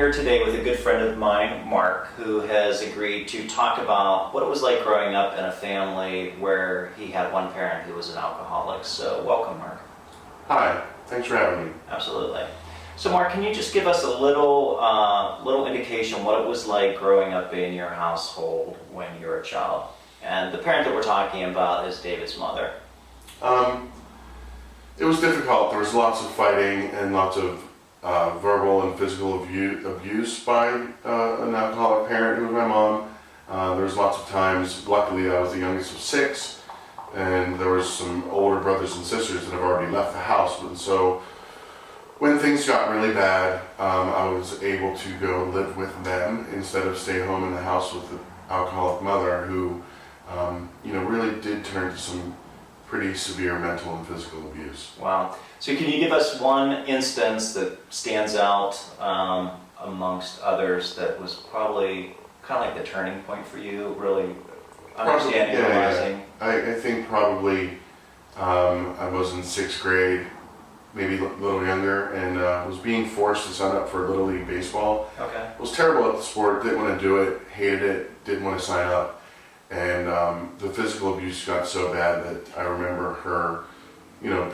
here today with a good friend of mine, Mark, who has agreed to talk about what it was like growing up in a family where he had one parent who was an alcoholic. So welcome, Mark. Hi, thanks for having me. Absolutely. So Mark, can you just give us a little indication what it was like growing up in your household when you were a child? And the parent that we're talking about is David's mother. It was difficult. There was lots of fighting and lots of verbal and physical abuse by an alcoholic parent who was my mom. There was lots of times, luckily I was the youngest of 6, and there was some older brothers and sisters that have already left the house. And so when things got really bad, I was able to go live with them instead of stay home in the house with the alcoholic mother who really did turn to some pretty severe mental and physical abuse. Wow. So can you give us one instance that stands out amongst others that was probably kind of like the turning point for you, really understanding, realizing? I think probably I was in 6th grade, maybe a little younger, and was being forced to sign up for Little League Baseball. Okay. Was terrible at the sport, didn't want to do it, hated it, didn't want to sign up. And the physical abuse got so bad that I remember her,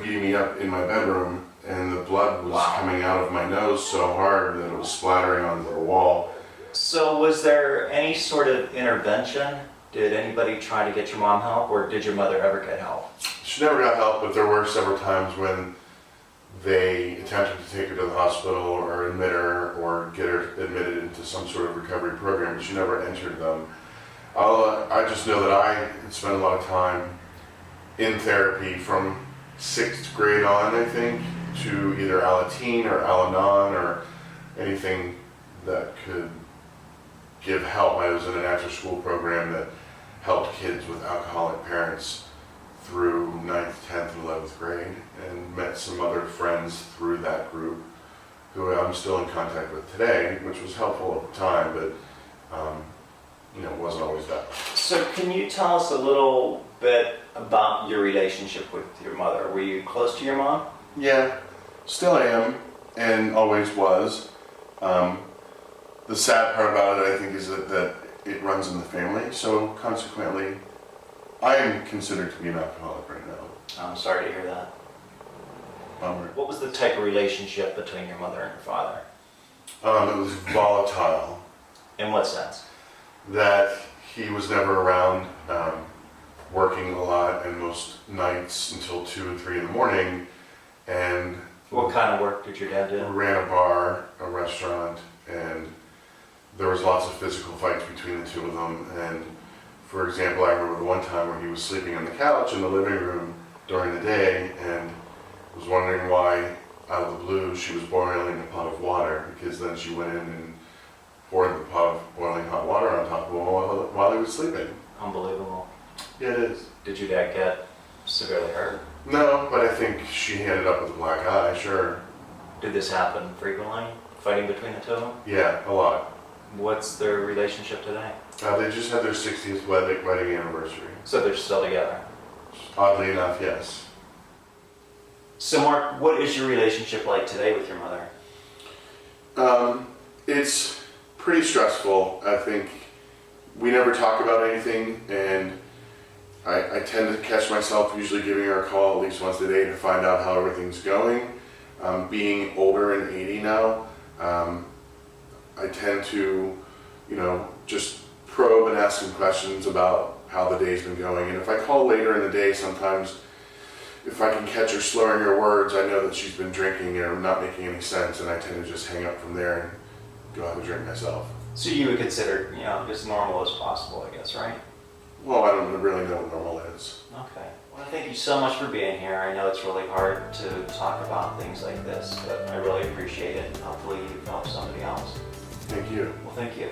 beating me up in my bedroom, and the blood was coming out of my nose so hard that it was splattering onto the wall. So was there any sort of intervention? Did anybody try to get your mom help, or did your mother ever get help? She never got help, but there were several times when they attempted to take her to the hospital or admit her or get her admitted into some sort of recovery program, but she never entered them. I just know that I had spent a lot of time in therapy from 6th grade on, I think, to either Alateen or Al-Anon or anything that could give help. I was in an after-school program that helped kids with alcoholic parents through 9th, 10th, and 11th grade, and met some other friends through that group who I'm still in contact with today, which was helpful at the time, but it wasn't always that. So can you tell us a little bit about your relationship with your mother? Were you close to your mom? Yeah, still am, and always was. The sad part about it, I think, is that it runs in the family, so consequently, I am considered to be an alcoholic right now. I'm sorry to hear that. Bummer. What was the type of relationship between your mother and your father? It was volatile. In what sense? That he was never around, working a lot, and most nights until 2 and 3 in the morning, and What kind of work did your dad do? ran a bar, a restaurant, and there was lots of physical fights between the two of them. And for example, I remember the one time where he was sleeping on the couch in the living room during the day and was wondering why, out of the blue, she was boiling a pot of water, because then she went in and poured the pot of boiling hot water on top of him while he was sleeping. Unbelievable. Yeah, it is. Did your dad get severely hurt? No, but I think she ended up with a black eye, sure. Did this happen frequently? Fighting between the two of them? Yeah, a lot. What's their relationship today? They just had their 60th wedding anniversary. So they're still together? Oddly enough, yes. So Mark, what is your relationship like today with your mother? It's pretty stressful. I think we never talk about anything, and I tend to catch myself usually giving her a call at least once a day to find out how everything's going. Being older and 80 now, I tend to, just probe and ask some questions about how the day's been going. And if I call later in the day, sometimes if I can catch her slurring her words, I know that she's been drinking or not making any sense, and I tend to just hang up from there and go have a drink myself. So you would consider, as normal as possible, I guess, right? Well, I don't really know what normal is. Okay. Well, thank you so much for being here. I know it's really hard to talk about things like this, but I really appreciate it, and hopefully you've helped somebody else. Thank you. Well, thank you.